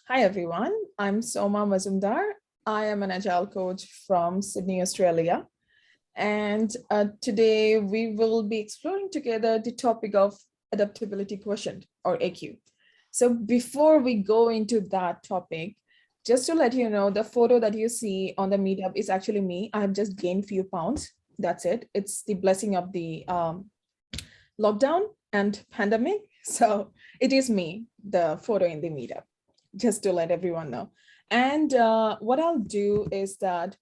Hi, everyone. I'm Soma Mazumder. I am an Agile coach from Sydney, Australia. And today we will be exploring together the topic of Adaptability Quotient, or AQ. So before we go into that topic, just to let you know, the photo that you see on the Meetup is actually me. I have just gained a few pounds. That's it. It's the blessing of the lockdown and pandemic. So it is me, the photo in the Meetup, just to let everyone know. And what I'll do is that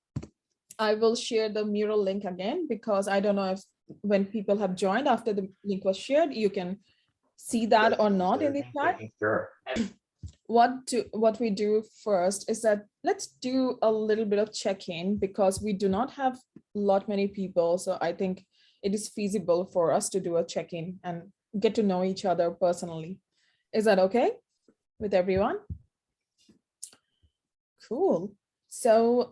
I will share the mural link again, because I don't know if when people have joined after the link was shared, you can see that or not in the chat. Sure. What we do first is that let's do a little bit of check-in, because we do not have a lot many people. So I think it is feasible for us to do a check-in and get to know each other personally. Is that okay with everyone? Cool. So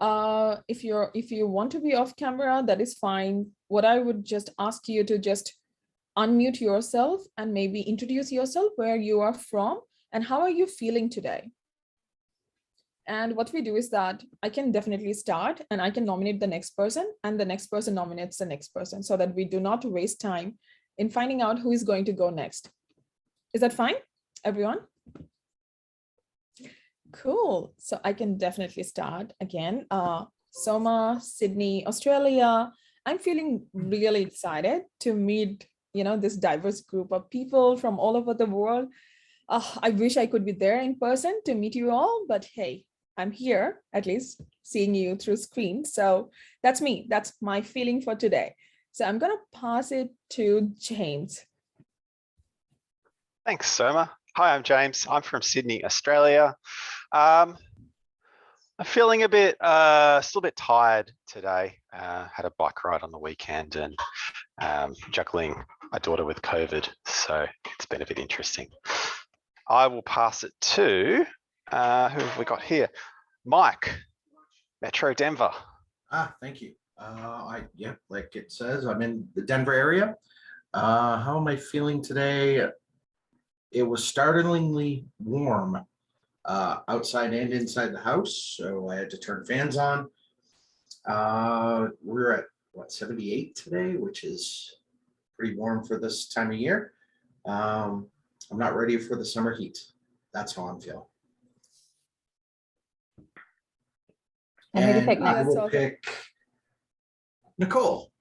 if you want to be off camera, that is fine. What I would just ask you to just unmute yourself and maybe introduce yourself, where you are from and how are you feeling today. And what we do is that I can definitely start and I can nominate the next person, and the next person nominates the next person, so that we do not waste time in finding out who is going to go next. Is that fine, everyone? Cool. So I can definitely start again. Soma, Sydney, Australia. I'm feeling really excited to meet, this diverse group of people from all over the world. I wish I could be there in person to meet you all, but hey, I'm here, at least seeing you through screen. So that's me. That's my feeling for today. So I'm going to pass it to James. Thanks, Soma. Hi, I'm James. I'm from Sydney, Australia. I'm feeling still a bit tired today. Had a bike ride on the weekend and juggling my daughter with COVID, so it's been a bit interesting. I will pass it to, who have we got here? Mike, Metro Denver. Thank you. Like it says, I'm in the Denver area. How am I feeling today? It was startlingly warm outside and inside the house, so I had to turn fans on. We're at what, 78 today, which is pretty warm for this time of year. I'm not ready for the summer heat. That's how I'm feeling. And I will pick Nicole.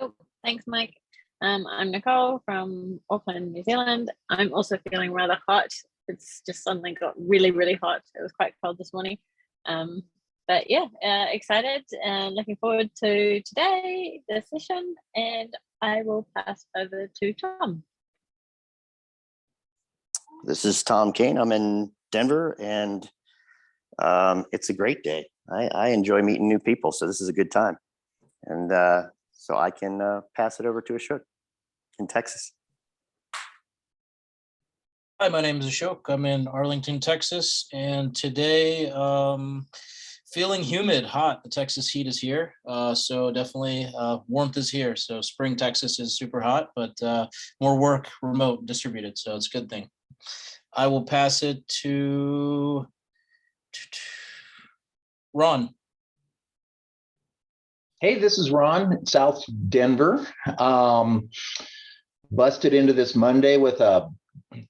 Oh, thanks, Mike. I'm Nicole from Auckland, New Zealand. I'm also feeling rather hot. It's just suddenly got really, really hot. It was quite cold this morning. But yeah, excited and looking forward to today, the session, and I will pass over to Tom. This is Tom Kane. I'm in Denver, and it's a great day. I enjoy meeting new people, so this is a good time. And so I can pass it over to Ashok in Texas. Hi, my name is Ashok. I'm in Arlington, Texas, and today feeling humid, hot. The Texas heat is here, so definitely warmth is here. So spring Texas is super hot, but more work remote distributed, so it's a good thing. I will pass it to Ron. Hey, this is Ron, South Denver. Busted into this Monday with a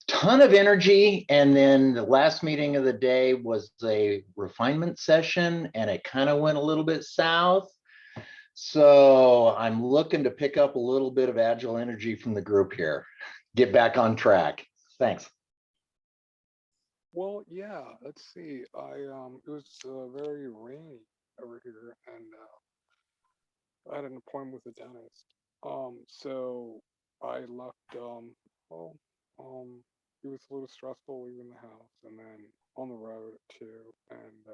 ton of energy, and then the last meeting of the day was a refinement session, and it kind of went a little bit south. So I'm looking to pick up a little bit of Agile energy from the group here. Get back on track. Thanks. Well, yeah, let's see. It was very rainy over here, and I had an appointment with a dentist. So I left. It was a little stressful leaving the house, and then on the road too, and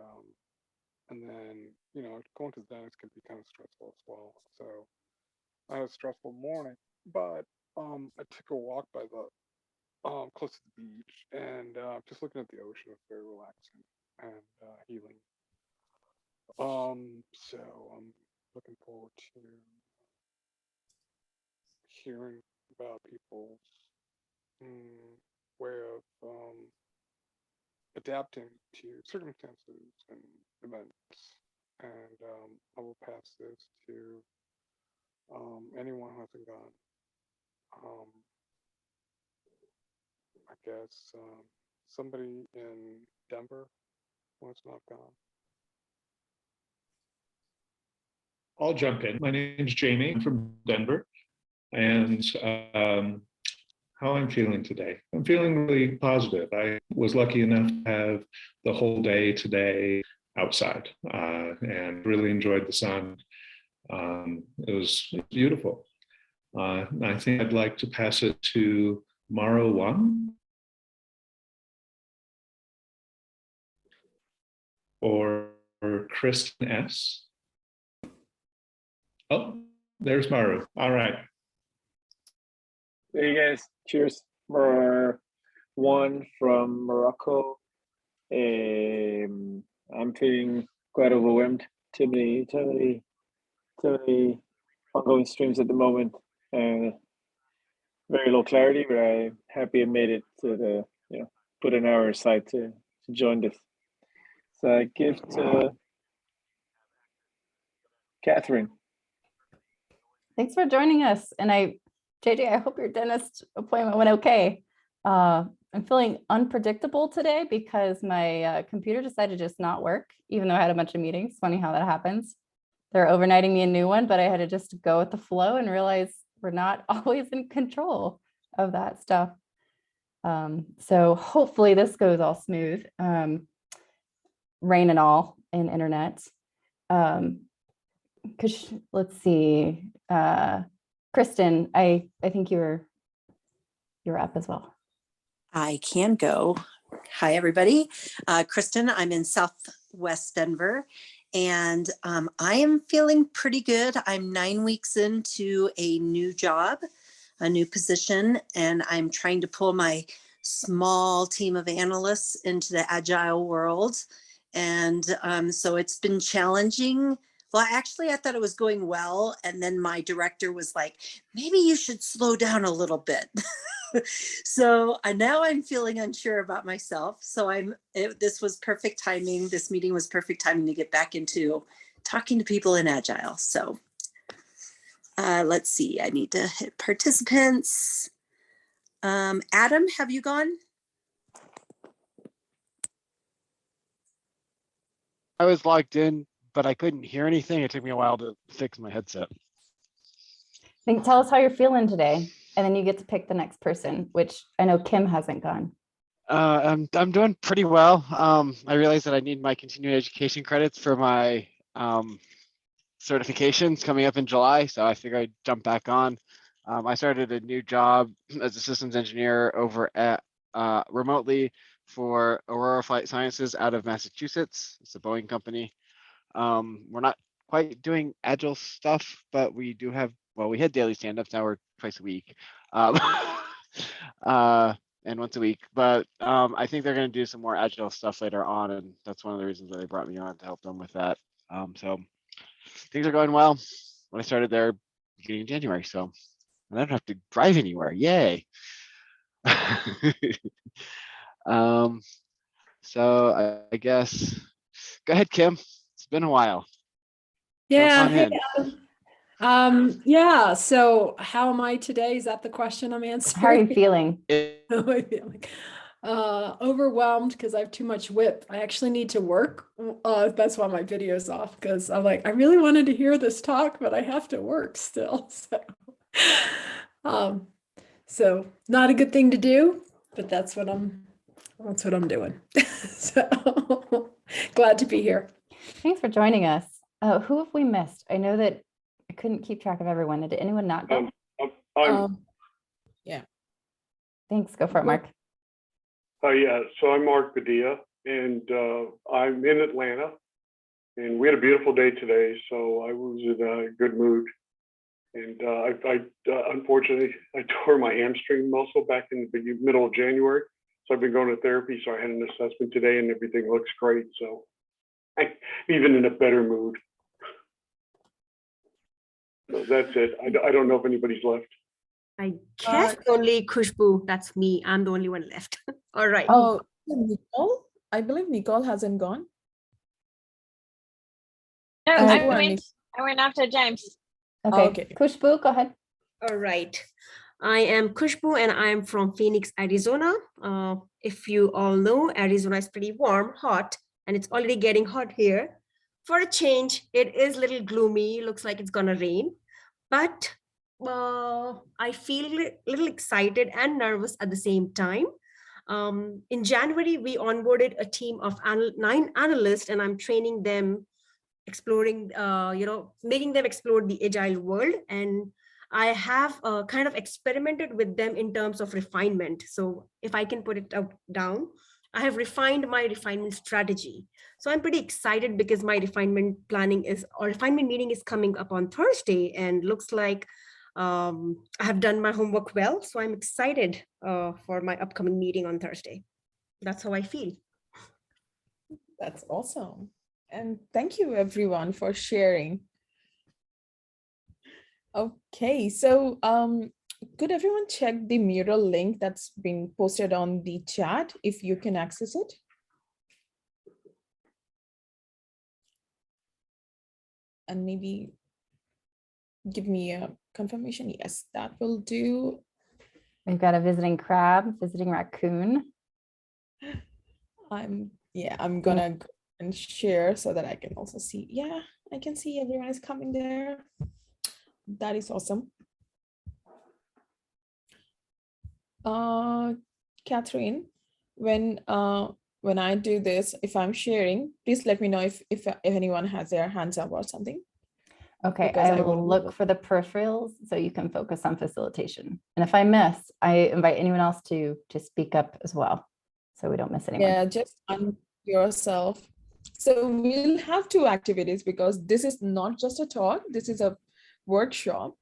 then going to the dentist can be kind of stressful as well. So I had a stressful morning, but I took a walk by the close to the beach, and just looking at the ocean was very relaxing and healing. So I'm looking forward to hearing about people's way of adapting to circumstances and events. And I will pass this to anyone who hasn't gone. I guess somebody in Denver who has not gone. I'll jump in. My name's Jamie. I'm from Denver. And how I'm feeling today. I'm feeling really positive. I was lucky enough to have the whole day today outside and really enjoyed the sun. It was beautiful. I think I'd like to pass it to Maro 1 or Kristen S. Oh, there's Maru. All right. Hey guys, cheers. We're one from Morocco. I'm feeling quite overwhelmed. Too many ongoing streams at the moment. Very low clarity, but I'm happy I made it to the, put an hour aside to join this. So I give to Catherine. Thanks for joining us. And JJ, I hope your dentist appointment went okay. I'm feeling unpredictable today because my computer decided to just not work, even though I had a bunch of meetings. Funny how that happens. They're overnighting me a new one, but I had to just go with the flow and realize we're not always in control of that stuff. So hopefully this goes all smooth. Rain and all in internet. Let's see. Kristen, I think you're up as well. I can go. Hi, everybody. Kristen, I'm in Southwest Denver, and I am feeling pretty good. I'm 9 weeks into a new job, a new position, and I'm trying to pull my small team of analysts into the Agile world. And so it's been challenging. Well, actually, I thought it was going well. And then my director was like, maybe you should slow down a little bit. So now I'm feeling unsure about myself. So this was perfect timing. This meeting was perfect timing to get back into talking to people in Agile. So let's see, I need to hit participants. Adam, have you gone? I was logged in, but I couldn't hear anything. It took me a while to fix my headset. Tell us how you're feeling today, and then you get to pick the next person, which I know Kim hasn't gone. I'm doing pretty well. I realized that I need my continuing education credits for my certifications coming up in July, so I figured I'd jump back on. I started a new job as a systems engineer over at remotely for Aurora Flight Sciences out of Massachusetts. It's a Boeing company. We're not quite doing Agile stuff, but we do have, well, we had daily stand-ups, now we're twice a week. And once a week, but I think they're going to do some more Agile stuff later on, and that's one of the reasons why they brought me on to help them with that. So things are going well. When I started there beginning of January, so I don't have to drive anywhere. Yay! So I guess go ahead, Kim. It's been a while. Yeah. Hey, yeah. So how am I today? Is that the question I'm answering? How are you feeling? How am I feeling? Overwhelmed because I have too much whip. I actually need to work. That's why my video's off, because I'm like, I really wanted to hear this talk, but I have to work still. So not a good thing to do, but that's what I'm doing. So glad to be here. Thanks for joining us. Who have we missed? I know that I couldn't keep track of everyone. Did anyone not go? Yeah. Thanks. Go for it, Mark. Yeah, so I'm Mark Padilla, and I'm in Atlanta, and we had a beautiful day today, so I was in a good mood. And I unfortunately, I tore my hamstring muscle back in the middle of January, so I've been going to therapy, so I had an assessment today, and everything looks great, so I'm even in a better mood. So that's it. I don't know if anybody's left. I guess only Khushbu. That's me. I'm the only one left. All right. Oh, Nicole? I believe Nicole hasn't gone. No, Uh, I went after James. Okay, Okay. Kushbu, go ahead. All right. I am Kushbu and I am from Phoenix, Arizona. If you all know, Arizona is pretty warm, hot, and it's already getting hot here. For a change, it is a little gloomy. Looks like it's gonna rain, but I feel a little excited and nervous at the same time. In January, we onboarded a team of 9 analysts, and I'm training them, exploring, making them explore the agile world. And I have kind of experimented with them in terms of refinement. So if I can put it down, I have refined my refinement strategy. So I'm pretty excited because my refinement meeting is coming up on Thursday, and looks like I have done my homework well. So I'm excited for my upcoming meeting on Thursday. That's how I feel. That's awesome. And thank you everyone for sharing. Okay, so could everyone check the mural link that's been posted on the chat if you can access it? And maybe give me a confirmation. Yes, that will do. We've got a visiting crab, visiting raccoon. I'm gonna go and share so that I can also see. Yeah, I can see everyone is coming there. That is awesome. Catherine, when I do this, if I'm sharing, please let me know if anyone has their hands up or something. Okay, Because I will look for the peripherals so you can focus on facilitation. And if I miss, I invite anyone else to speak up as well, so we don't miss anyone. Yeah, just unmute yourself. So we'll have 2 activities because this is not just a talk, this is a workshop,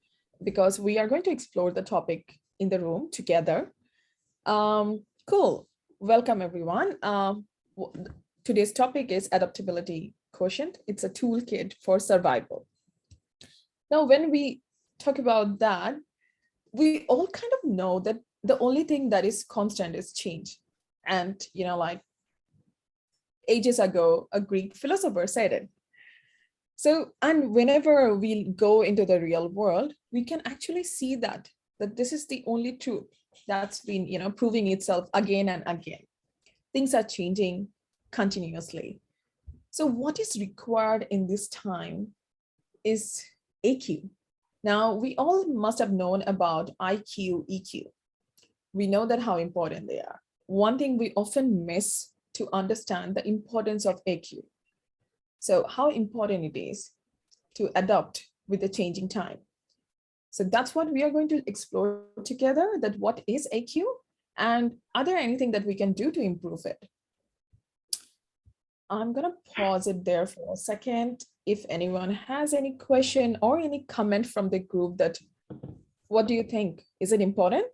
because we are going to explore the topic in the room together. Cool. Welcome everyone. Today's topic is Adaptability Quotient. It's a toolkit for survival. Now, when we talk about that, we all kind of know that the only thing that is constant is change. And, like ages ago, a Greek philosopher said it. So, and whenever we go into the real world, we can actually see that this is the only truth that's been, proving itself again and again. Things are changing continuously. So what is required in this time is AQ. Now, we all must have known about IQ, EQ. We know that how important they are. One thing we often miss to understand the importance of AQ. So how important it is to adapt with the changing time. So that's what we are going to explore together, that what is AQ and are there anything that we can do to improve it? I'm going to pause it there for a second. If anyone has any question or any comment from the group, that what do you think? Is it important?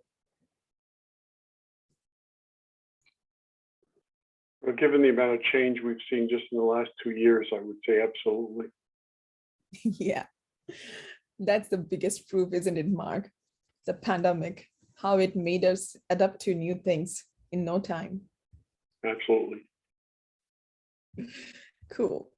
Well, given the amount of change we've seen just in the last 2 years, I would say absolutely. Yeah, that's the biggest proof, isn't it, Mark? The pandemic, how it made us adapt to new things in no time. Absolutely. Cool.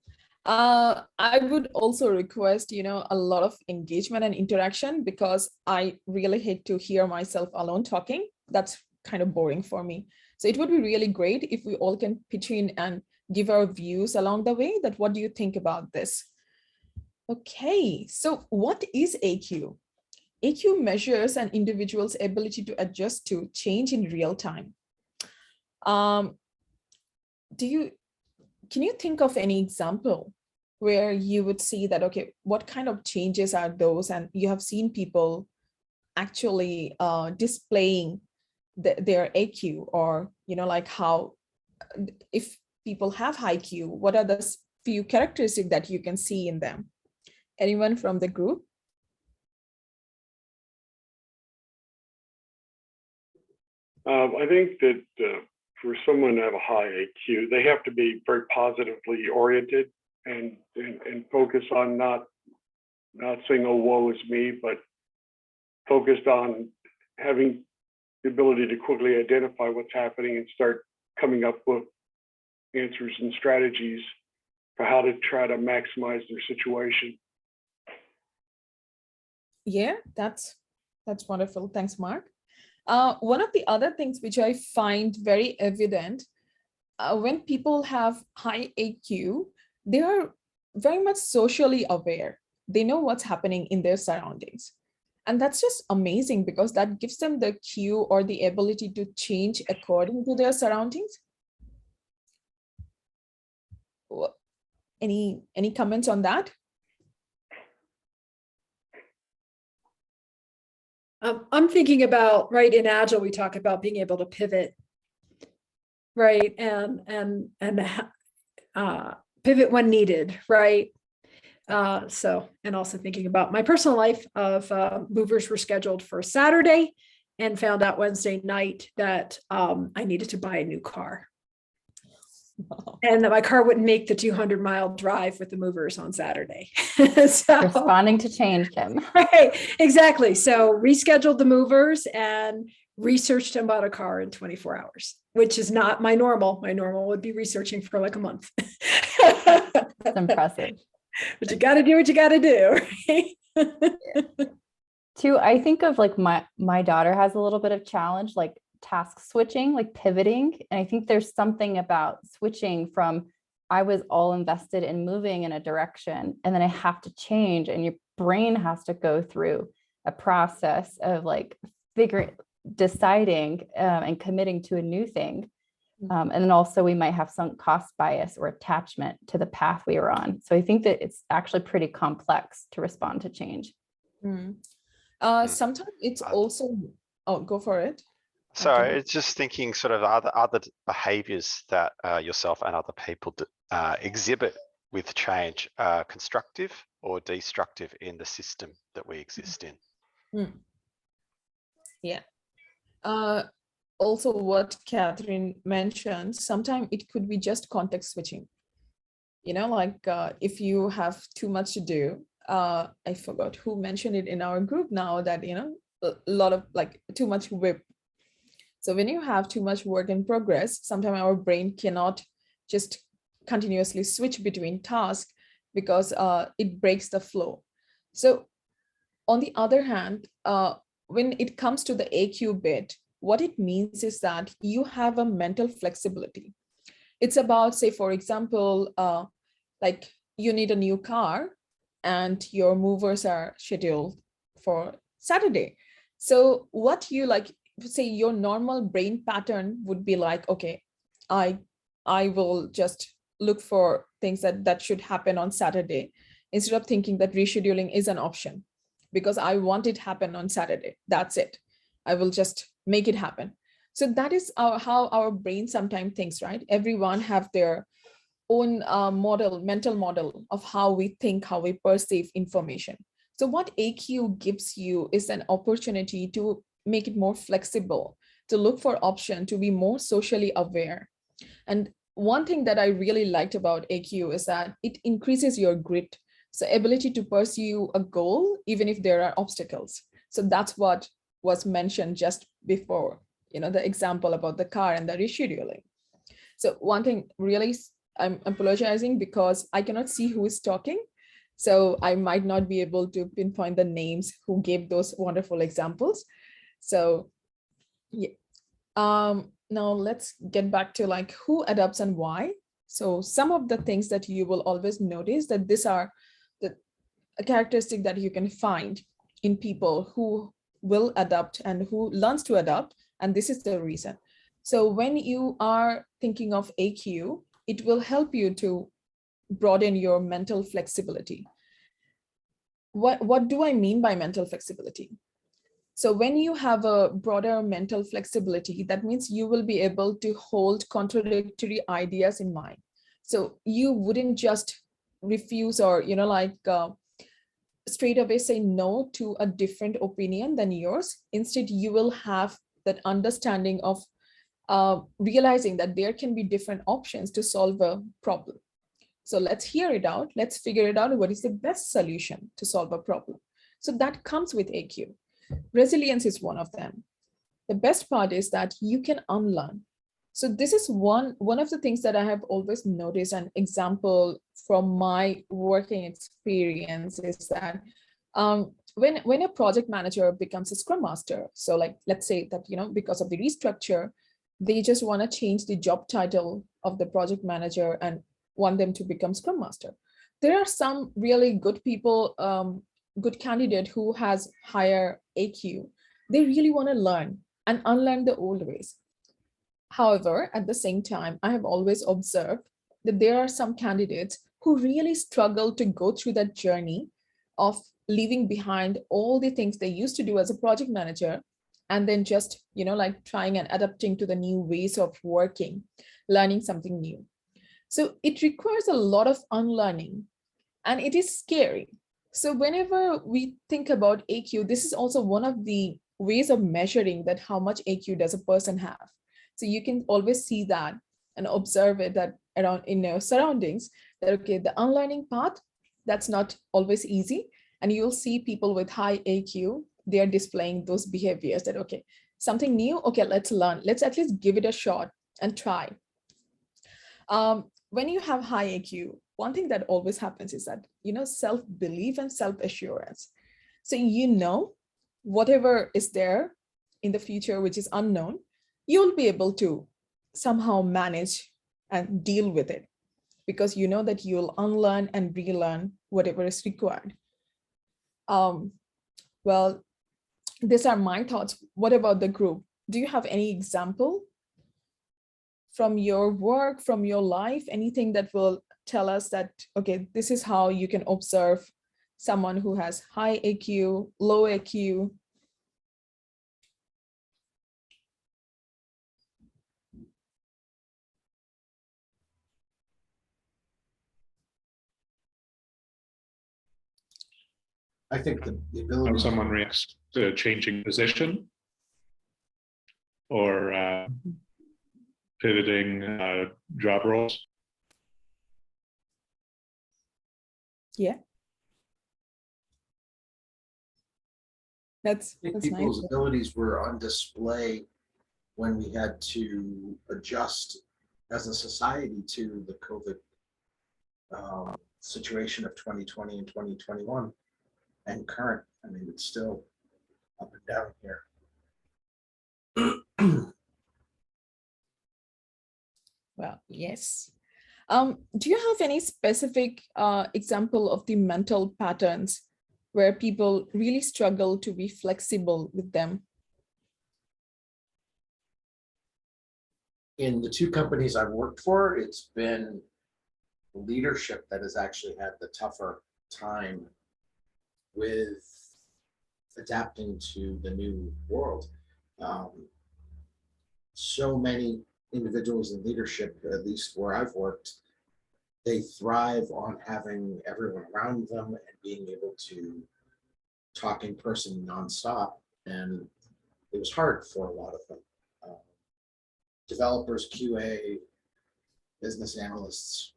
I would also request, a lot of engagement and interaction, because I really hate to hear myself alone talking. That's kind of boring for me. So it would be really great if we all can pitch in and give our views along the way, that what do you think about this? Okay, so what is AQ? AQ measures an individual's ability to adjust to change in real time. Can you think of any example where you would see that, okay, what kind of changes are those? And you have seen people actually displaying their AQ, or, like how, if people have high Q, what are the few characteristics that you can see in them? Anyone from the group? I think that for someone to have a high AQ, they have to be very positively oriented and focus on not saying, oh, woe is me, but focused on having the ability to quickly identify what's happening and start coming up with answers and strategies for how to try to maximize their situation. Yeah, that's wonderful. Thanks, Mark. One of the other things which I find very evident when people have high AQ, they are very much socially aware. They know what's happening in their surroundings. And that's just amazing because that gives them the cue or the ability to change according to their surroundings. Any comments on that? I'm thinking about, right, in Agile, we talk about being able to pivot, right, and pivot when needed, right? So, and also thinking about my personal life of movers were scheduled for Saturday and found out Wednesday night that I needed to buy a new car. And that my car wouldn't make the 200-mile drive with the movers on Saturday. So, Responding to change, Kim. right, exactly. So rescheduled the movers and researched and bought a car in 24 hours, which is not my normal. My normal would be researching for like a month. That's impressive. But you got to do what you got to do. Right? Too, I think of like my daughter has a little bit of challenge, like task switching, like pivoting. And I think there's something about switching from I was all invested in moving in a direction and then I have to change, and your brain has to go through a process of like deciding and committing to a new thing. And then also we might have some cost bias or attachment to the path we were on. So I think that it's actually pretty complex to respond to change. Sometimes it's also, oh, go for it. So it's just thinking sort of other behaviors that yourself and other people exhibit with change, constructive or destructive in the system that we exist in. Yeah. Also what Catherine mentioned, sometimes it could be just context switching. You know, like if you have too much to do, I forgot who mentioned it in our group now that, you know, a lot of like too much whip. So when you have too much work in progress, sometimes our brain cannot just continuously switch between tasks because it breaks the flow. So on the other hand, when it comes to the AQ bit, what it means is that you have a mental flexibility. It's about, say, for example, like you need a new car and your movers are scheduled for Saturday. So what you like, say your normal brain pattern would be like, okay, I will just look for things that should happen on Saturday instead of thinking that rescheduling is an option because I want it happen on Saturday. That's it. I will just make it happen. So that is how our brain sometimes thinks, right? Everyone have their own mental model of how we think, how we perceive information. So what AQ gives you is an opportunity to make it more flexible, to look for option, to be more socially aware. And one thing that I really liked about AQ is that it increases your grit, so ability to pursue a goal, even if there are obstacles. So that's what was mentioned just before, you know, the example about the car and the rescheduling. So one thing really, I'm apologizing because I cannot see who is talking. So I might not be able to pinpoint the names who gave those wonderful examples. So yeah, now let's get back to like who adapts and why. So some of the things that you will always notice that these are the characteristic that you can find in people who will adapt and who learns to adapt. And this is the reason. So when you are thinking of AQ, it will help you to broaden your mental flexibility. What do I mean by mental flexibility? So when you have a broader mental flexibility, that means you will be able to hold contradictory ideas in mind. So you wouldn't just refuse or, you know, like straight away say no to a different opinion than yours. Instead, you will have that understanding of realizing that there can be different options to solve a problem. So let's hear it out. Let's figure it out. What is the best solution to solve a problem? So that comes with AQ. Resilience is one of them. The best part is that you can unlearn. So this is one of the things that I have always noticed. An example from my working experience is that when a project manager becomes a scrum master, so like, let's say that, because of the restructure, they just want to change the job title of the project manager and want them to become scrum master. There are some really good people, good candidate who has higher AQ. They really want to learn and unlearn the old ways. However, at the same time, I have always observed that there are some candidates who really struggle to go through that journey of leaving behind all the things they used to do as a project manager, and then just, like trying and adapting to the new ways of working, learning something new. So it requires a lot of unlearning, and it is scary. So whenever we think about AQ, this is also one of the ways of measuring that how much AQ does a person have. So you can always see that and observe it that around in your surroundings, that okay, the unlearning part, that's not always easy. And you'll see people with high AQ, they are displaying those behaviors that, okay, something new, okay, let's learn. Let's at least give it a shot and try. When you have high AQ, one thing that always happens is that, self-belief and self-assurance. So, whatever is there in the future, which is unknown, you'll be able to somehow manage and deal with it, because you know that you'll unlearn and relearn whatever is required. Well, these are my thoughts. What about the group? Do you have any example from your work, from your life, anything that will tell us that, okay, this is how you can observe someone who has high AQ, low AQ? I think the ability. How someone reacts to changing position or pivoting job roles. Yeah. That's people's nice. abilities were on display when we had to adjust as a society to the COVID situation of 2020 and 2021 and current. I mean, it's still up and down here. Well, yes. Do you have any specific example of the mental patterns where people really struggle to be flexible with them? In the two companies I've worked for, it's been leadership that has actually had the tougher time with adapting to the new world. So many individuals in leadership, at least where I've worked, they thrive on having everyone around them and being able to talk in person nonstop. And it was hard for a lot of them. Developers, QA, business analysts,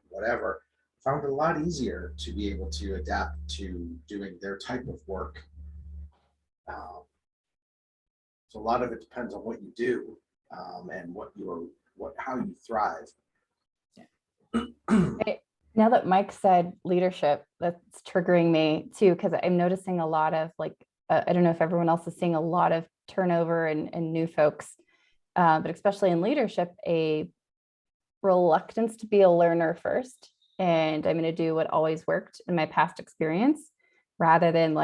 whatever, found it a lot easier to be able to adapt to doing their type of work. So a lot of it depends on what you do and how you thrive. Now that Mike said leadership, that's triggering me too, because I'm noticing a lot of I don't know if everyone else is seeing a lot of turnover and new folks, but especially in leadership, a reluctance to be a learner first. And I'm going to do what always worked in my past experience, rather than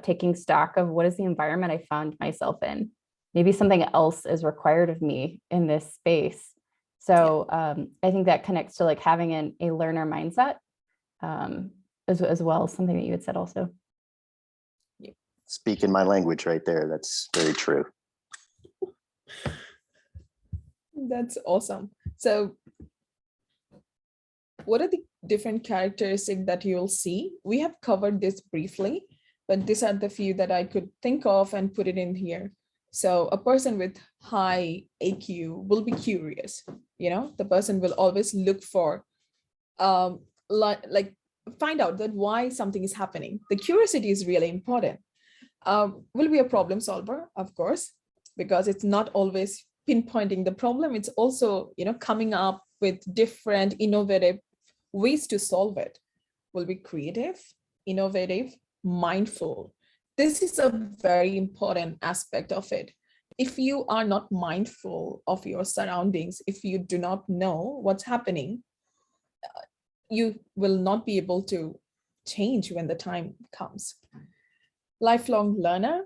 taking stock of what is the environment I found myself in. Maybe something else is required of me in this space. So I think that connects to having a learner mindset as well as something that you had said also. Speaking my language right there. That's very true. That's awesome. So what are the different characteristics that you'll see? We have covered this briefly, but these are the few that I could think of and put it in here. So a person with high AQ will be curious. The person will always look for, find out that why something is happening. The curiosity is really important. Will be a problem solver, of course, because it's not always pinpointing the problem, it's also, coming up with different innovative ways to solve it. Will be creative, innovative, mindful. This is a very important aspect of it. If you are not mindful of your surroundings, if you do not know what's happening, you will not be able to change when the time comes. Lifelong learner,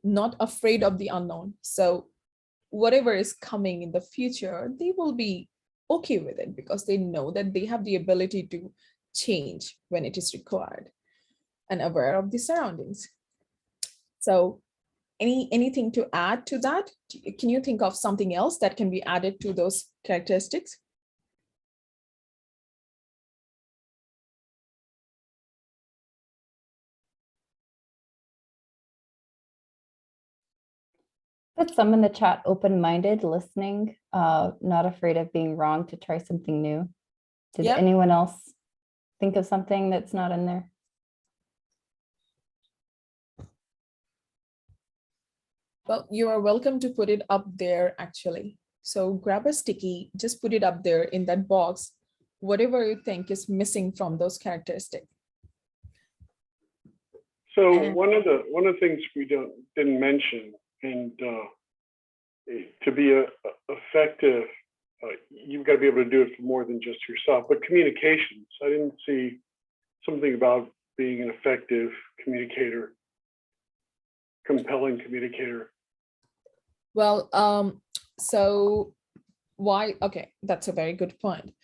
not afraid of the unknown. So whatever is coming in the future, they will be okay with it because they know that they have the ability to change when it is required, and aware of the surroundings. So anything to add to that? Can you think of something else that can be added to those characteristics? Put some in the chat, open-minded, listening, not afraid of being wrong, to try something new. Did anyone else think of something that's not in there? Well, you are welcome to put it up there actually. So grab a sticky, just put it up there in that box, whatever you think is missing from those characteristics. So one of the things we didn't mention, and to be effective, you've got to be able to do it for more than just yourself. But communications, I didn't see something about being an effective communicator, compelling communicator. Well, so why? Okay, that's a very good point.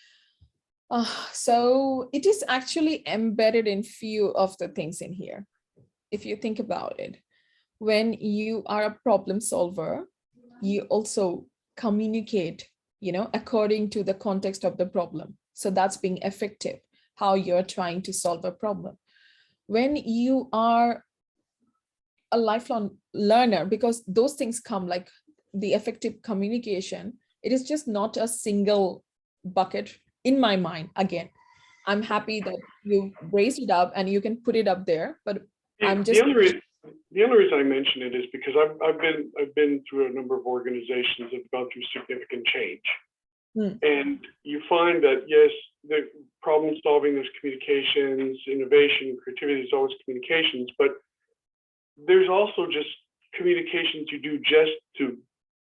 So it is actually embedded in few of the things in here. If you think about it, when you are a problem solver, you also communicate, according to the context of the problem. So that's being effective, how you're trying to solve a problem. When you are a lifelong learner, because those things come like the effective communication, it is just not a single bucket in my mind. Again, I'm happy that you raised it up and you can put it up there, but I'm just. The only reason I mention it is because I've been through a number of organizations that have gone through significant change. And you find that, yes, the problem solving, there's communications, innovation, creativity, is always communications, but there's also just communications you do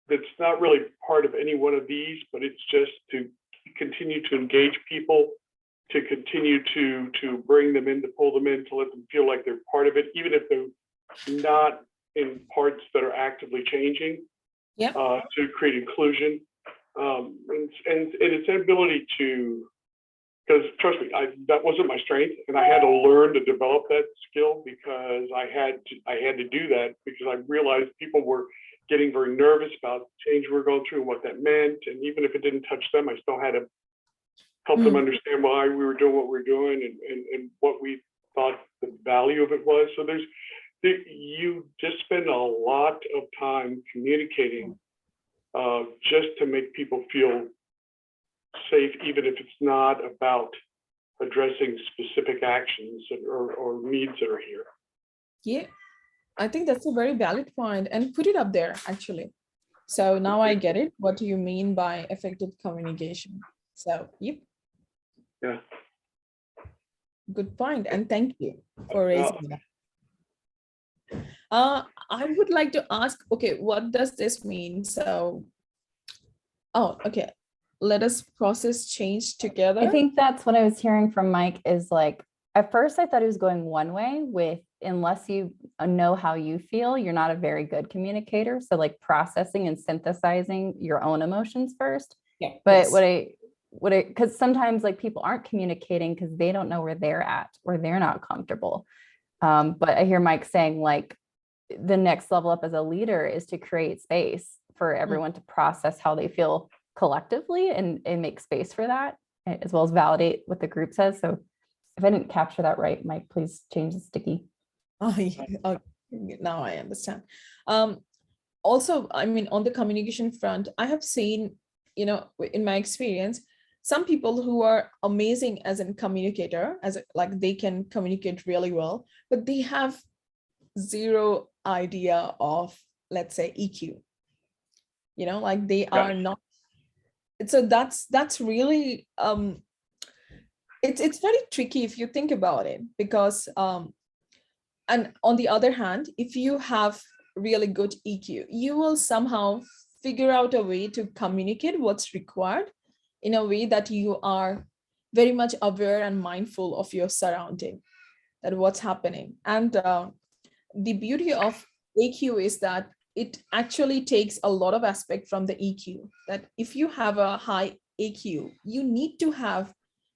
that's not really part of any one of these, but it's just to continue to engage people, to continue to bring them in, to pull them in, to let them feel like they're part of it, even if they're not in parts that are actively changing, to create inclusion. And it's an ability to, because trust me, that wasn't my strength, and I had to learn to develop that skill because I had to do that because I realized people were getting very nervous about the change we were going through and what that meant. And even if it didn't touch them, I still had to help them understand why we were doing what we were doing and what we thought the value of it was. So you just spend a lot of time communicating just to make people feel safe, even if it's not about addressing specific actions or needs that are here. Yeah, I think that's a very valid point, and put it up there actually. So now I get it. What do you mean by effective communication? So, yep. Yeah. Good point, and thank you for raising that. I would like to ask, okay, what does this mean? So, okay. Let us process change together. I think that's what I was hearing from Mike is like, at first I thought he was going one way with, unless you know how you feel, you're not a very good communicator. So like processing and synthesizing your own emotions first. Yeah. But because sometimes like people aren't communicating because they don't know where they're at or they're not comfortable. But I hear Mike saying like the next level up as a leader is to create space for everyone to process how they feel collectively and make space for that, as well as validate what the group says. So if I didn't capture that right, Mike, please change the sticky. Oh, yeah. Now I understand. Also, I mean, on the communication front, I have seen, in my experience, some people who are amazing as a communicator, like they can communicate really well, but they have zero idea of, let's say, EQ. like they are not. So that's really it's very tricky if you think about it, because and on the other hand, if you have really good EQ, you will somehow figure out a way to communicate what's required in a way that you are very much aware and mindful of your surrounding, that what's happening. And the beauty of AQ is that it actually takes a lot of aspect from the EQ, that if you have a high AQ, you need to have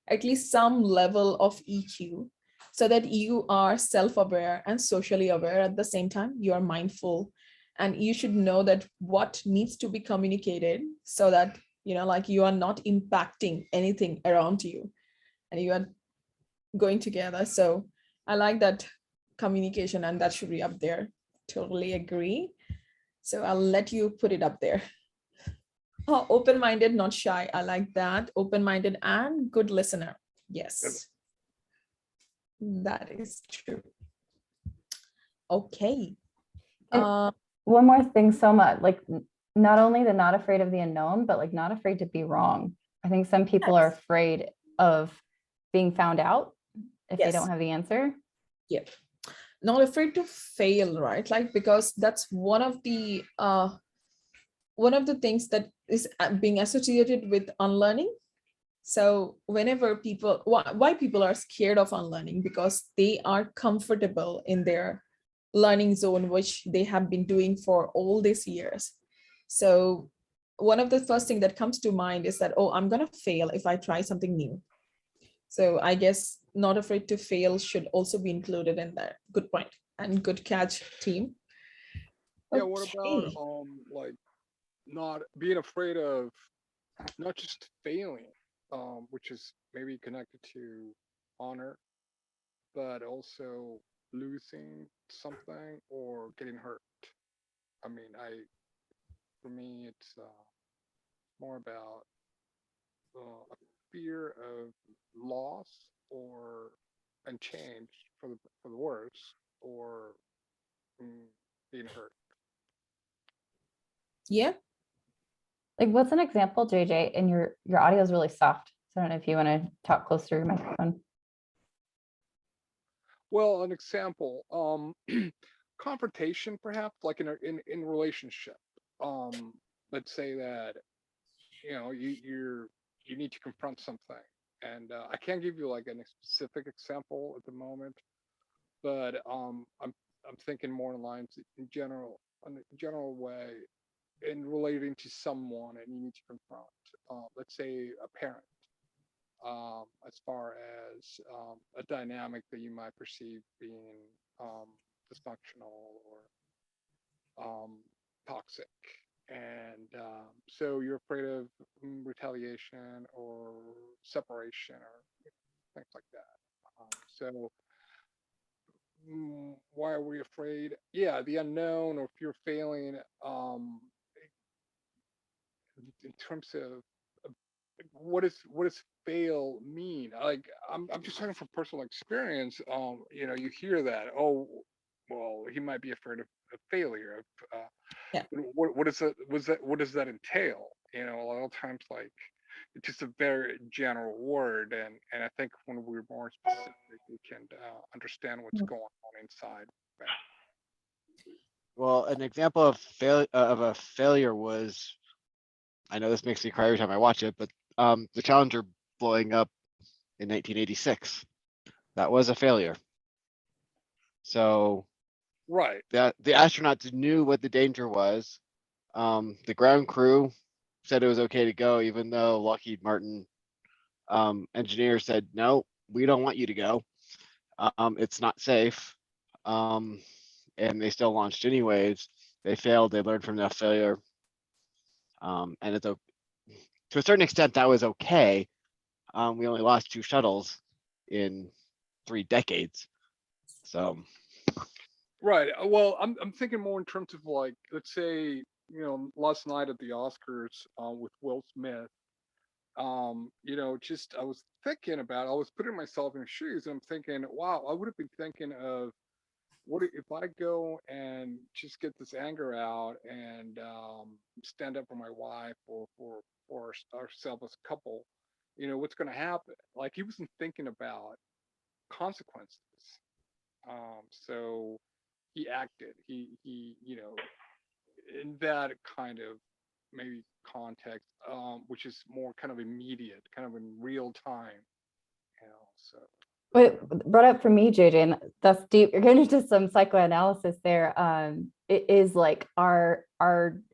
at least some level of EQ, so that you are self-aware and socially aware at the same time. You are mindful, and you should know that what needs to be communicated, so that like you are not impacting anything around you, and you are going together. So I like that communication, and that should be up there. Totally agree. So I'll let you put it up there. Oh, open-minded, not shy. I like that. Open-minded and good listener. Yes, that is true. Okay. And one more thing, Soma, like not only the not afraid of the unknown, but like not afraid to be wrong. I think some people are afraid of being found out if they don't have the answer. Yep. Not afraid to fail, right? Like, because that's one of the things that is being associated with unlearning. So whenever people, why people are scared of unlearning, because they are comfortable in their learning zone, which they have been doing for all these years. So one of the first thing that comes to mind is that, oh, I'm going to fail if I try something new. So I guess not afraid to fail should also be included in that. Good point, and good catch, team. Yeah, what about like not being afraid of not just failing, which is maybe connected to honor, but also losing something or getting hurt. I mean, for me, it's more about a fear of loss and change for the worse, or being hurt. Yeah. Like, what's an example, JJ? And your audio is really soft, so I don't know if you want to talk closer to your microphone. Well, an example, confrontation, perhaps, like in relationship. Let's say that you need to confront something, and I can't give you like a specific example at the moment, but I'm thinking more in lines in a general way, in relating to someone, and you need to confront, let's say, a parent, as far as a dynamic that you might perceive being dysfunctional or toxic. And so you're afraid of retaliation or separation or things like that. So why are we afraid? Yeah, the unknown, or fear of failing, in terms of what does fail mean? Like, I'm just talking from personal experience. You hear that, oh, well, he might be afraid of failure. What does that entail? A lot of times, like, it's just a very general word, and I think when we're more specific, we can understand what's going on inside. Well, an example of a failure was, I know this makes me cry every time I watch it, but the Challenger blowing up in 1986, that was a failure. So right, the astronauts knew what the danger was. The ground crew said it was okay to go, even though Lockheed Martin engineers said, no, we don't want you to go. It's not safe. And they still launched anyways. They failed. They learned from that failure. And it's to a certain extent, that was okay. We only lost 2 shuttles in 3 decades. So. Right. Well, I'm thinking more in terms of, like, let's say, last night at the Oscars with Will Smith. Just I was putting myself in his shoes, and I'm thinking, wow, I would have been thinking of, what if I go and just get this anger out and stand up for my wife or for ourselves as a couple, you know, what's going to happen? Like he wasn't thinking about consequences. So he acted. He, you know, in that kind of maybe context, which is more kind of immediate, kind of in real time, you know. So What brought up for me, JJ, and that's deep. You're getting into some psychoanalysis there. It is like our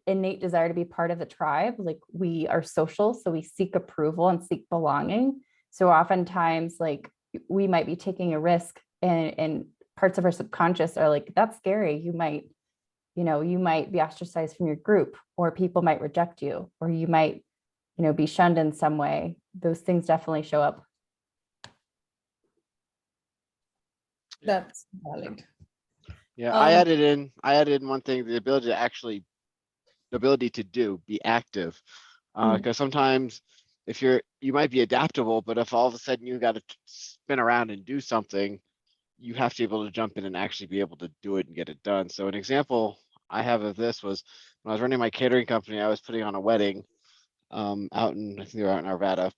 innate desire to be part of the tribe. Like we are social, so we seek approval and seek belonging. So oftentimes, like we might be taking a risk, and parts of our subconscious are like, that's scary. You might be ostracized from your group, or people might reject you, or you might, be shunned in some way. Those things definitely show up. That's valid. Yeah, I added in one thing, the ability to be active. Because sometimes if you might be adaptable, but if all of a sudden you got to spin around and do something, you have to be able to jump in and actually be able to do it and get it done. So an example I have of this was when I was running my catering company, I was putting on a wedding I think they were out in Arvada.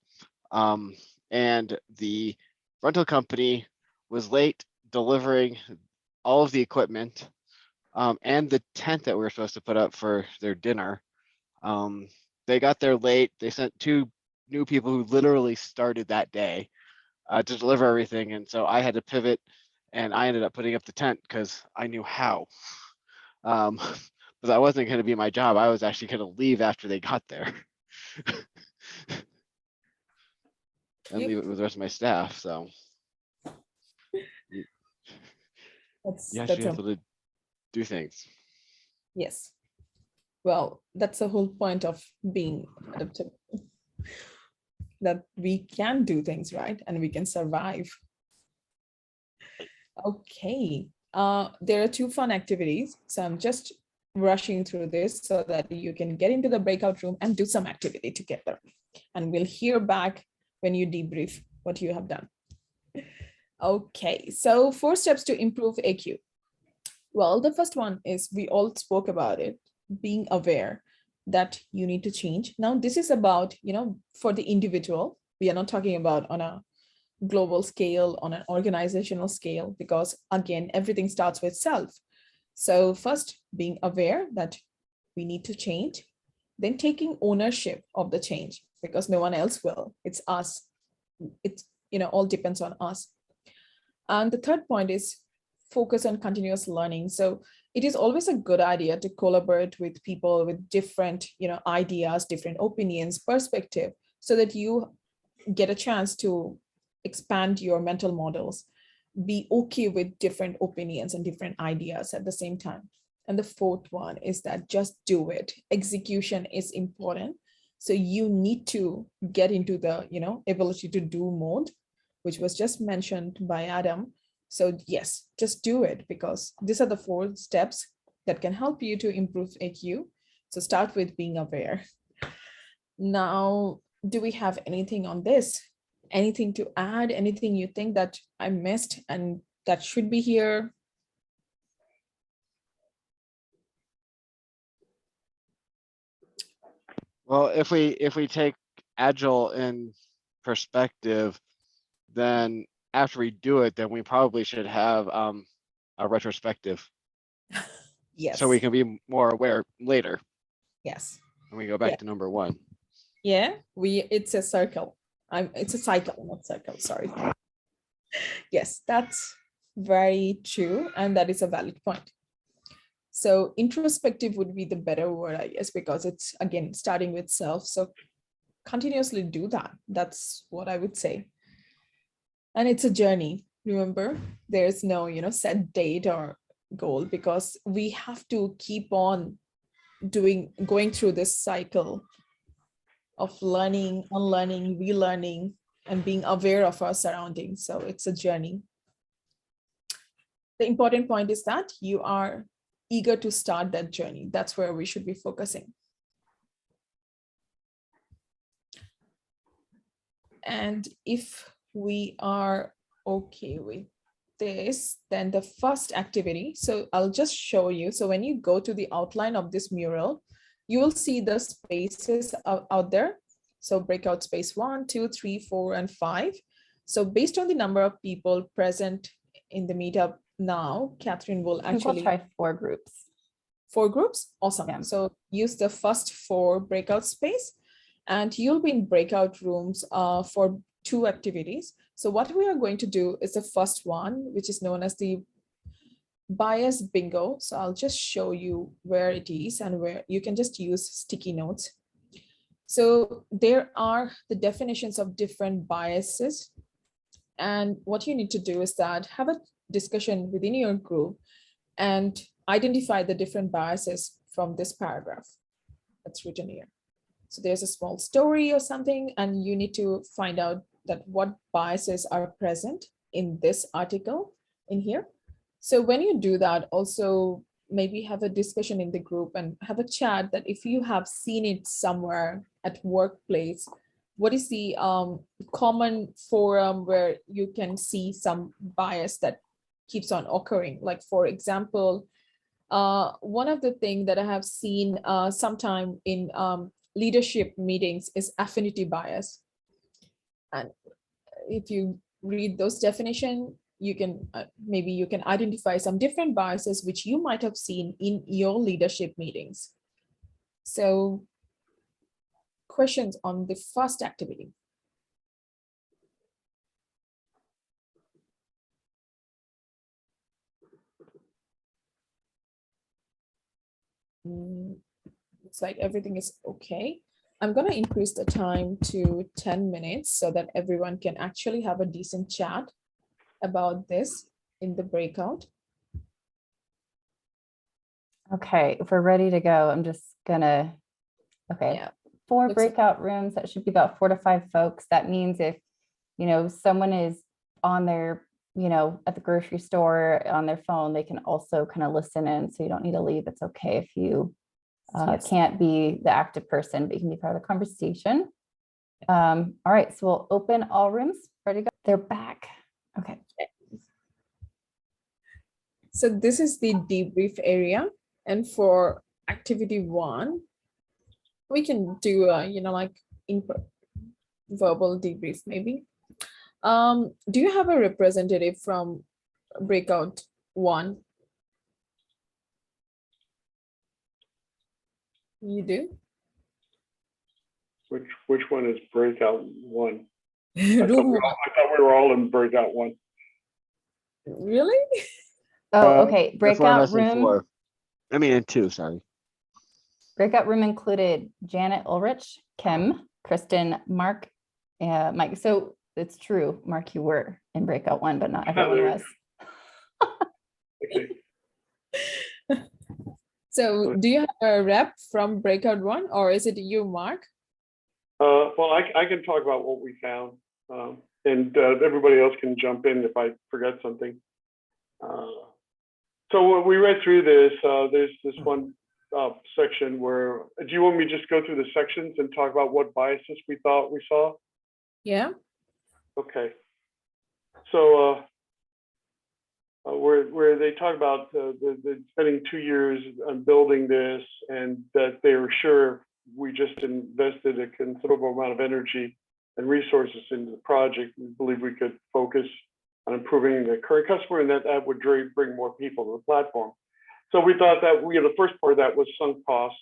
And the rental company was late delivering all of the equipment and the tent that we were supposed to put up for their dinner. They got there late. They sent 2 new people who literally started that day to deliver everything. And so I had to pivot, and I ended up putting up the tent because I knew how. But that wasn't going to be my job. I was actually going to leave after they got there and leave it with the rest of my staff. So you have to be able to do things. Yes. Well, that's the whole point of being adaptable, that we can do things, right? And we can survive. Okay. There are 2 fun activities. So I'm just rushing through this so that you can get into the breakout room and do some activity together. And we'll hear back when you debrief what you have done. Okay, so 4 steps to improve AQ. Well, the first one is, we all spoke about it, being aware that you need to change. Now, this is about, for the individual. We are not talking about on a global scale, on an organizational scale, because again, everything starts with self. So first, being aware that we need to change, then taking ownership of the change, because no one else will. It's us. It's, all depends on us. And the third point is focus on continuous learning. So it is always a good idea to collaborate with people with different, ideas, different opinions, perspective, so that you get a chance to expand your mental models, be okay with different opinions and different ideas at the same time. And the fourth one is that just do it. Execution is important. So you need to get into the, ability to do mode, which was just mentioned by Adam. So yes, just do it, because these are the 4 steps that can help you to improve AQ. So start with being aware. Now, do we have anything on this? Anything to add? Anything you think that I missed and that should be here? Well, if we take Agile in perspective, then after we do it, then we probably should have a retrospective. Yes. So we can be more aware later. Yes. And we go back to number 1. Yeah, it's a circle. It's a cycle, not circle, sorry. Yes, that's very true. And that is a valid point. So introspective would be the better word, I guess, because it's, again, starting with self. So continuously do that. That's what I would say. And it's a journey. Remember, there's no, set date or goal, because we have to keep on going through this cycle of learning, unlearning, relearning, and being aware of our surroundings. So it's a journey. The important point is that you are eager to start that journey. That's where we should be focusing. And if we are okay with this, then the first activity, so I'll just show you. So when you go to the outline of this mural, you will see the spaces out there. So breakout space 1, 2, 3, 4, and 5. So based on the number of people present in the meetup now, Catherine will I think we'll actually try 4 groups. 4 groups. Awesome. Yeah. So use the first 4 breakout space, and you'll be in breakout rooms for 2 activities. So what we are going to do is the first one, which is known as the bias bingo. So I'll just show you where it is and where you can just use sticky notes. So there are the definitions of different biases. And what you need to do is that have a discussion within your group and identify the different biases from this paragraph that's written here. So there's a small story or something, and you need to find out that what biases are present in this article in here. So when you do that, also maybe have a discussion in the group and have a chat that if you have seen it somewhere at workplace, what is the common forum where you can see some bias that keeps on occurring? Like, for example, one of the things that I have seen sometime in leadership meetings is affinity bias. And if you read those definitions, you can maybe you can identify some different biases which you might have seen in your leadership meetings. So questions on the first activity. Looks like everything is okay. I'm going to increase the time to 10 minutes so that everyone can actually have a decent chat about this in the breakout. Okay, if we're ready to go, I'm just gonna, okay, Yeah. 4 Looks breakout rooms, that should be about 4 to 5 folks. That means if, you know, someone is on their, you know, at the grocery store on their phone, they can also kind of listen in, so you don't need to leave. It's okay if you Yes. can't be the active person, but you can be part of the conversation. All right, so we'll open all rooms. Ready to go? They're back. Okay. So this is the debrief area. And for activity 1, we can do, you know, like verbal debrief maybe. Do you have a representative from breakout 1? You do? Which one is breakout 1? I thought Room we were all in breakout 1. Really? Oh, okay. They're 4 of Breakout us in room. 4. I mean, in 2, sorry. Breakout room included Janet Ulrich, Kim, Kristen, Mark, Mike. So it's true, Mark, you were in breakout 1, but not everyone was. Okay. So do you have a rep from breakout 1, or is it you, Mark? Well, I can talk about what we found, and everybody else can jump in if I forget something. So when we read through this, there's this one section where, do you want me to just go through the sections and talk about what biases we thought we saw? Yeah. Okay. So where they talk about the spending 2 years on building this, and that they were sure we just invested a considerable amount of energy and resources into the project. We believe we could focus on improving the current customer, and that would bring more people to the platform. So we thought that the first part of that was sunk cost,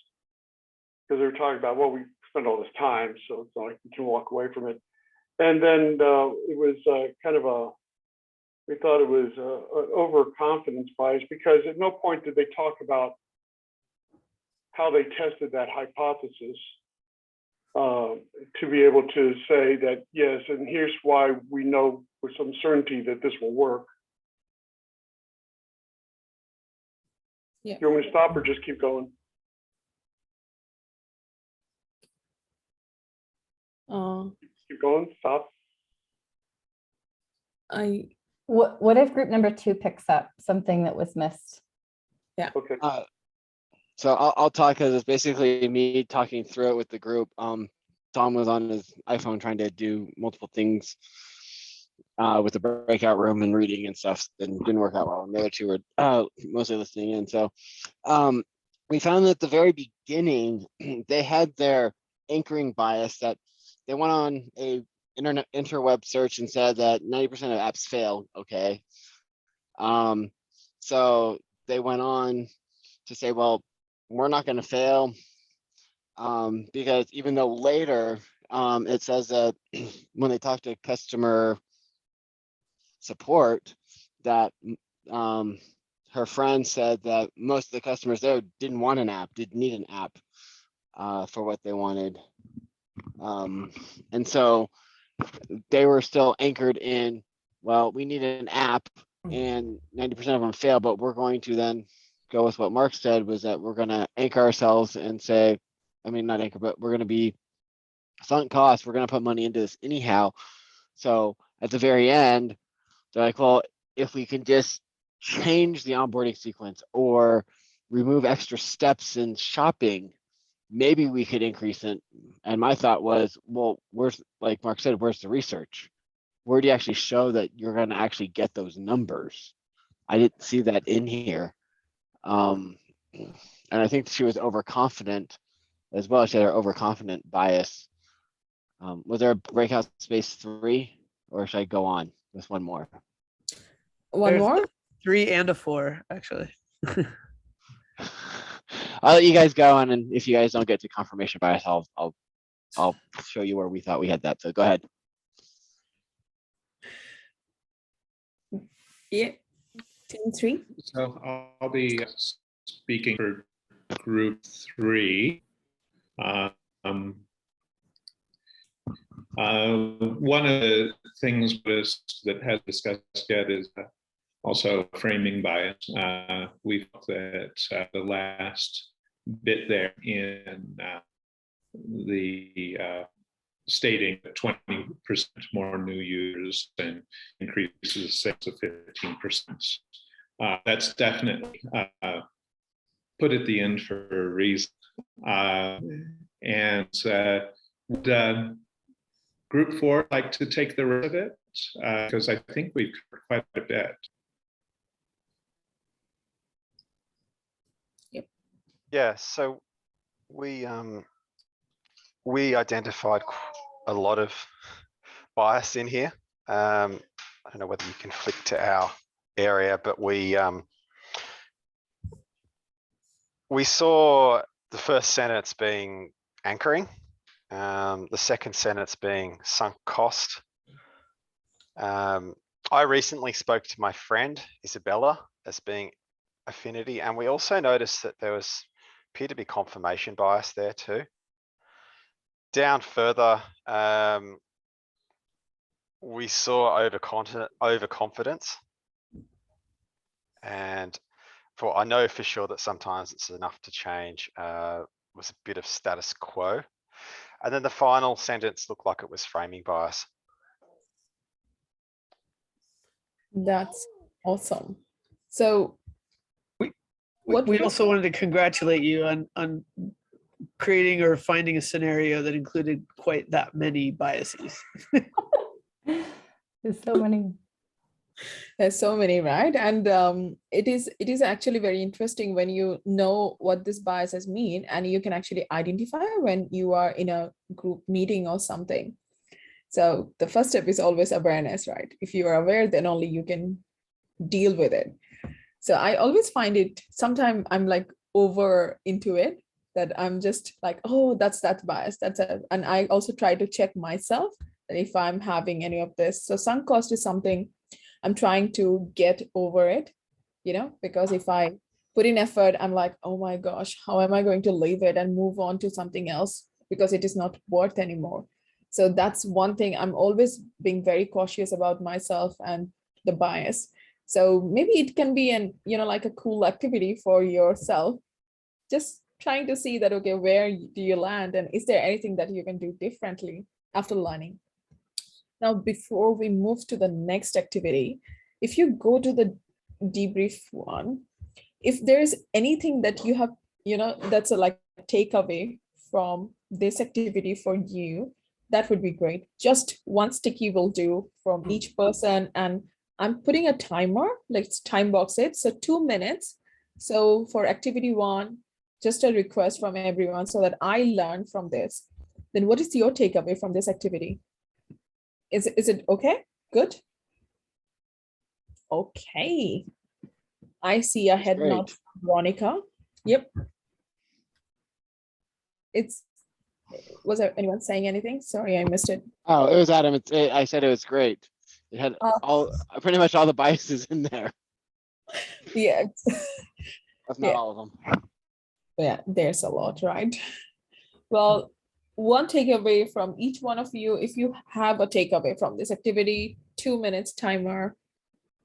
because they were talking about, well, we spent all this time, so it's not like we can walk away from it. And then it was we thought it was an overconfidence bias, because at no point did they talk about how they tested that hypothesis to be able to say that, yes, and here's why we know with some certainty that this will work. Yeah. You want me to stop or just keep going? Keep going, stop. What if group number 2 picks up something that was missed? Yeah. Okay. So I'll talk, because it's basically me talking through it with the group. Tom was on his iPhone trying to do multiple things with the breakout room and reading and stuff, and didn't work out well. And the other 2 were mostly listening in. So we found that at the very beginning, they had their anchoring bias that they went on a interweb search and said that 90% of apps fail. Okay. So they went on to say, well, we're not going to fail because even though later it says that when they talk to customer support that her friend said that most of the customers there didn't want an app, didn't need an app for what they wanted. And so they were still anchored in, well, we need an app and 90% of them fail, but we're going to then go with what Mark said, was that we're going to anchor ourselves and say, I mean, not anchor, but we're going to be sunk cost. We're going to put money into this anyhow. So at the very end, they're like, well, if we can just change the onboarding sequence or remove extra steps in shopping, maybe we could increase it. And my thought was, well, where's, like Mark said, where's the research? Where do you actually show that you're going to actually get those numbers? I didn't see that in here. And I think she was overconfident as well. She had her overconfident bias. Was there a breakout space 3, or should I go on with one more? One more? 3 and a 4, actually. I'll let you guys go on, and if you guys don't get to confirmation bias, I'll show you where we thought we had that. So go ahead. Yeah, team 3. So I'll be speaking for group 3. One of the things that has discussed yet is also framing bias. We thought that the last bit there in the stating that 20% more new users and increases sales to 15%. That's definitely put at the end for a reason. Would group 4 like to take the rest of it? Because I think we've covered quite a bit. Yep. Yeah, so we identified a lot of bias in here. I don't know whether you can flick to our area, but we saw the first sentence being anchoring, the second sentence being sunk cost. I recently spoke to my friend Isabella as being affinity, and we also noticed that there appeared to be confirmation bias there too. Down further, we saw overconfidence, and I know for sure that sometimes it's enough to change. Was a bit of status quo, and then the final sentence looked like it was framing bias. That's awesome. So we also wanted to congratulate you on creating or finding a scenario that included quite that many biases. There's so many. There's so many, right? And it is actually very interesting when you know what this biases mean, and you can actually identify when you are in a group meeting or something. So the first step is always awareness, right? If you are aware, then only you can deal with it. So I always find it, sometimes I'm like over into it, that I'm just like, oh, that's bias. And I also try to check myself that if I'm having any of this. So sunk cost is something I'm trying to get over it, because if I put in effort, I'm like, oh my gosh, how am I going to leave it and move on to something else because it is not worth anymore. So that's one thing. I'm always being very cautious about myself and the bias. So maybe it can be like a cool activity for yourself, just trying to see that, okay, where do you land, and is there anything that you can do differently after learning? Now, before we move to the next activity, if you go to the debrief one, if there's anything that you have, that's a takeaway from this activity for you, that would be great. Just one sticky will do from each person. And I'm putting a timer, let's time box it. So 2 minutes. So for activity 1, just a request from everyone so that I learn from this. Then what is your takeaway from this activity? Is it okay? Good. Okay. I see a head nod from Veronica. Yep. Was there anyone saying anything? Sorry, I missed it. Oh, it was Adam. I said it was great. It had pretty much all the biases in there. Yeah. If not all of them. Yeah, there's a lot, right? Well, one takeaway from each one of you, if you have a takeaway from this activity, 2 minutes timer.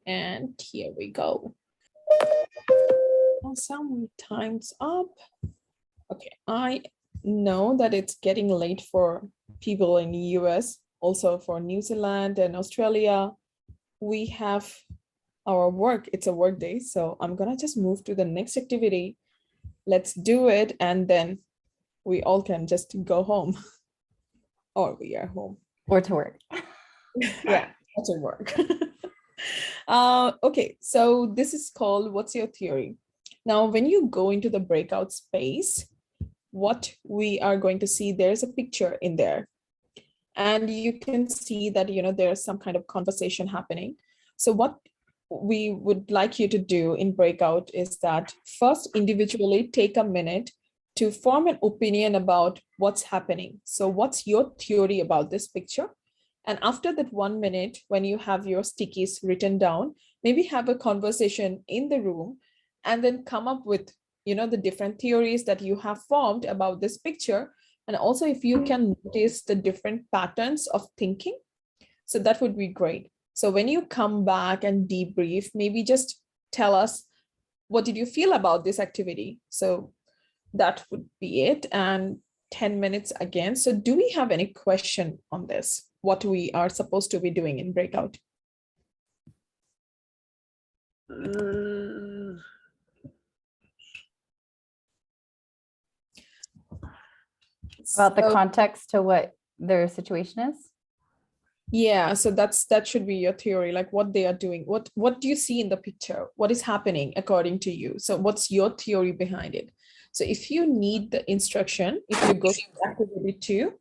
And here we go. Awesome, time's up. Okay, I know that it's getting late for people in the US, also for New Zealand and Australia. We have our work, it's a work day, so I'm gonna just move to the next activity. Let's do it, and then we all can just go home. Or we are home. Or to work. Yeah, to work. Okay, so this is called What's Your Theory? Now, when you go into the breakout space, what we are going to see, there's a picture in there. And you can see that, there's some kind of conversation happening. So what we would like you to do in breakout is that first individually take a minute to form an opinion about what's happening. So what's your theory about this picture? And after that 1 minute, when you have your stickies written down, maybe have a conversation in the room and then come up with, the different theories that you have formed about this picture. And also if you can notice the different patterns of thinking, so that would be great. So when you come back and debrief, maybe just tell us, what did you feel about this activity? So that would be it. And 10 minutes again. So do we have any question on this? What we are supposed to be doing in breakout? About the context to what their situation is? Yeah, so that should be your theory, like what they are doing. What do you see in the picture? What is happening according to you? So what's your theory behind it? So if you need the instruction, if you go to activity 2,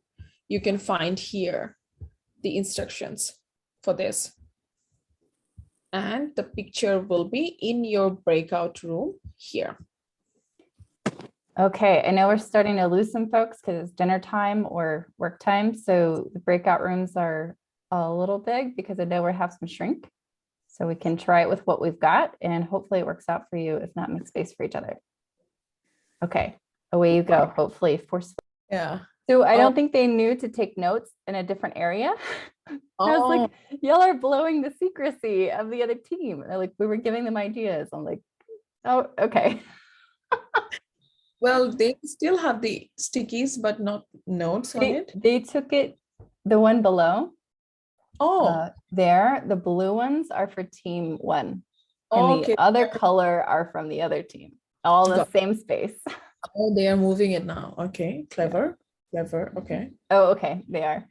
you can find here the instructions for this. And the picture will be in your breakout room here. Okay, I know we're starting to lose some folks because it's dinner time or work time. So the breakout rooms are a little big because I know we have some shrink. So we can try it with what we've got and hopefully it works out for you, if not make space for each other. Okay, away you go, hopefully forcefully. Yeah. So I don't think they knew to take notes in a different area. I was like, y'all are blowing the secrecy of the other team. They're like, we were giving them ideas. I'm like, oh, okay. Well, they still have the stickies, but not notes on it. They took it, the one below. Oh, there, the blue ones are for team 1. And the other color are from the other team. All in the same space. Oh, they are moving it now. Okay, clever. Clever. Okay. Oh, okay. They are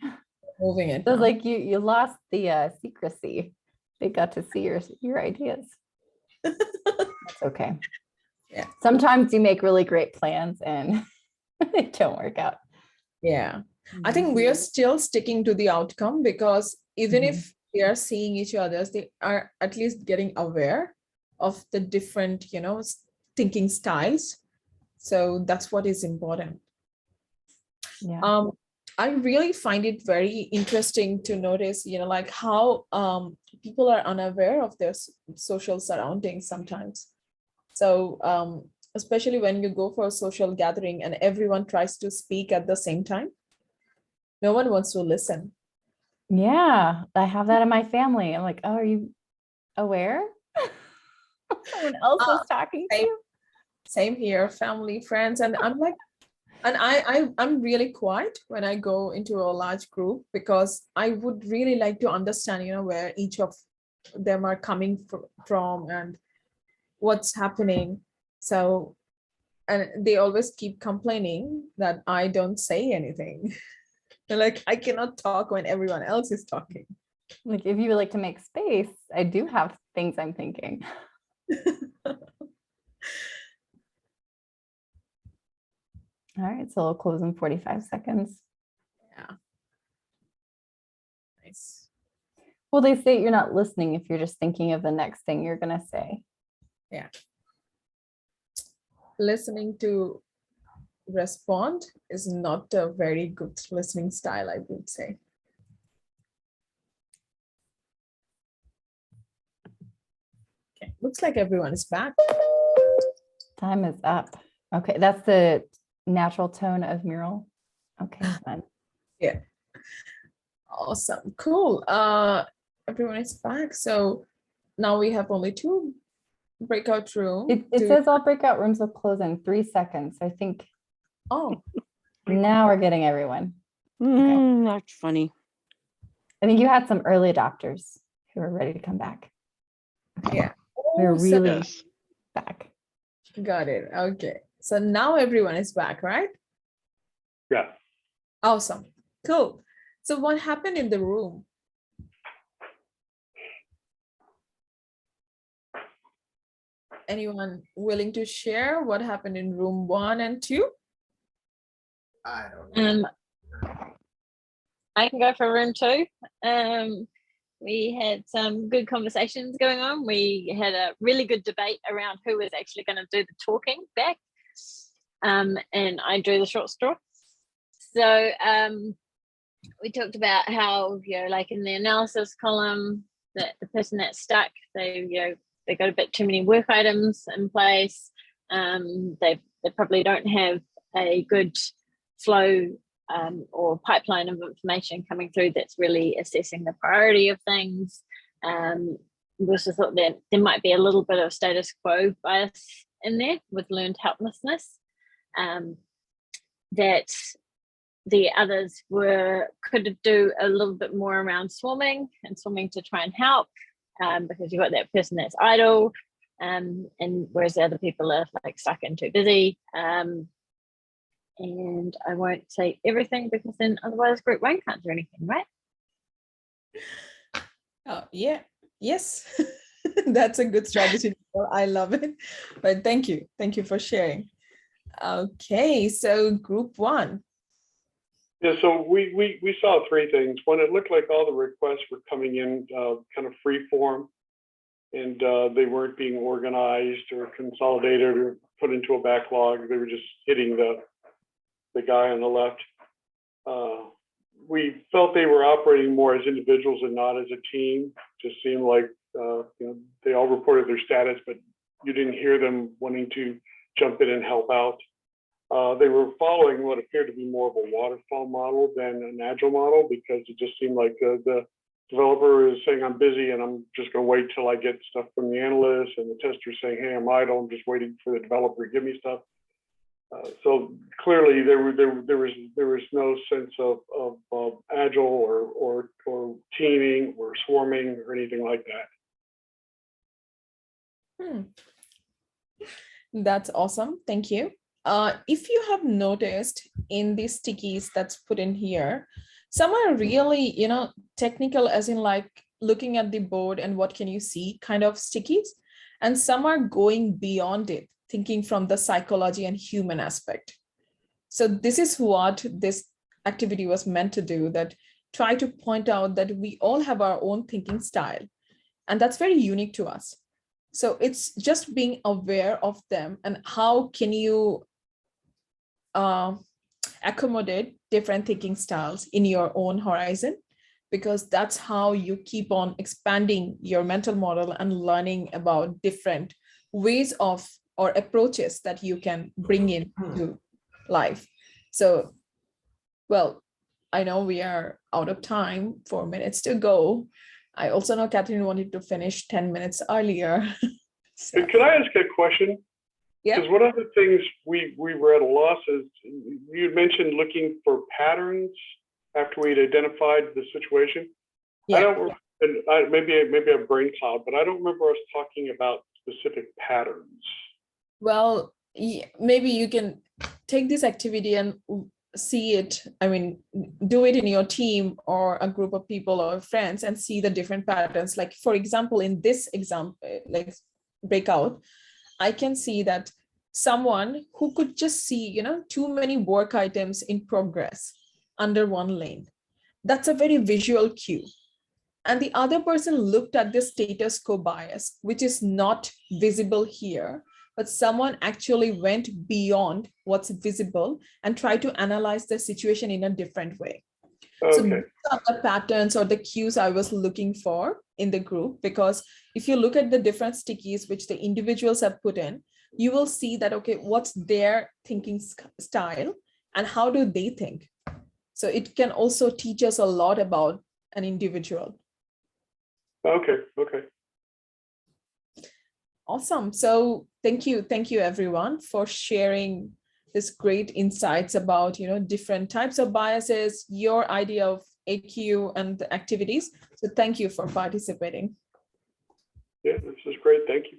moving it. So it's like you lost the secrecy. They got to see your ideas. It's okay. Yeah. Sometimes you make really great plans and they don't work out. Yeah. I think we are still sticking to the outcome because even if they are seeing each other, they are at least getting aware of the different, thinking styles. So that's what is important. Yeah. I really find it very interesting to notice, like how people are unaware of their social surroundings sometimes. So especially when you go for a social gathering and everyone tries to speak at the same time, no one wants to listen. Yeah, I have that in my family. I'm like, oh, are you aware? Someone else was talking to you? Same here, family, friends. And I'm like, and I'm really quiet when I go into a large group because I would really like to understand, where each of them are coming from and what's happening. So, and they always keep complaining that I don't say anything. They're like, I cannot talk when everyone else is talking. Like, if you would like to make space, I do have things I'm thinking. All right, so we'll close in 45 seconds. Yeah. Nice. Well, they say you're not listening if you're just thinking of the next thing you're going to say. Yeah. Listening to respond is not a very good listening style, I would say. Okay, looks like everyone is back. Time is up. Okay, that's the natural tone of mural. Okay, fine. Yeah. Awesome. Cool. Everyone is back. So now we have only 2 breakout rooms. It says all breakout rooms will close in 3 seconds. I think. Oh. Now we're getting everyone. That's funny. I think you had some early adopters who are ready to come back. Yeah. We're Oh, so- really back. Got it. Okay. So now everyone is back, right? Yeah. Awesome. Cool. So what happened in the room? Anyone willing to share what happened in room 1 and 2? I don't know. I can go for room 2. We had some good conversations going on. We had a really good debate around who was actually going to do the talking back. And I drew the short straw. So we talked about how, like in the analysis column, that the person that's stuck, they got a bit too many work items in place. They probably don't have a good flow or pipeline of information coming through that's really assessing the priority of things. We also thought that there might be a little bit of status quo bias in there with learned helplessness, that the others could do a little bit more around swarming to try and help, because you've got that person that's idle, and whereas the other people are like stuck and too busy. And I won't say everything because then otherwise group 1 can't do anything, right? Oh, yeah. Yes. That's a good strategy. I love it. But thank you. Thank you for sharing. Okay, so group 1. Yeah, so we saw 3 things. One, it looked like all the requests were coming in kind of free form, and they weren't being organized or consolidated or put into a backlog. They were just hitting the guy on the left. We felt they were operating more as individuals and not as a team. Just seemed like they all reported their status, but you didn't hear them wanting to jump in and help out. They were following what appeared to be more of a waterfall model than an agile model, because it just seemed like the developer is saying, I'm busy and I'm just going to wait till I get stuff from the analyst, and the tester is saying, hey, I'm idle, I'm just waiting for the developer to give me stuff. So clearly there was no sense of agile or teaming or swarming or anything like that. That's awesome. Thank you. If you have noticed in these stickies that's put in here, some are really, technical, as in like looking at the board and what can you see kind of stickies, and some are going beyond it, thinking from the psychology and human aspect. So this is what this activity was meant to do, that try to point out that we all have our own thinking style, and that's very unique to us. So it's just being aware of them and how can you accommodate different thinking styles in your own horizon, because that's how you keep on expanding your mental model and learning about different ways of or approaches that you can bring into life. So, well, I know we are out of time, 4 minutes to go. I also know Catherine wanted to finish 10 minutes earlier. So. Can I ask a question? Yeah. Because one of the things we were at a loss is, you mentioned looking for patterns after we'd identified the situation. Yeah. I don't, and maybe a brain cloud, but I don't remember us talking about specific patterns. Well, maybe you can take this activity and see it. I mean, do it in your team or a group of people or friends and see the different patterns. Like, for example, in this example, like breakout, I can see that someone who could just see, too many work items in progress under one lane. That's a very visual cue. And the other person looked at the status quo bias, which is not visible here, but someone actually went beyond what's visible and tried to analyze the situation in a different way. So these are the patterns or the cues I was looking for in the group, because if you look at the different stickies which the individuals have put in, you will see that, okay, what's their thinking style and how do they think? So it can also teach us a lot about an individual. Okay. Awesome. So thank you everyone for sharing this great insights about, different types of biases, your idea of AQ and the activities. So thank you for participating. Yeah, this is great. Thank you.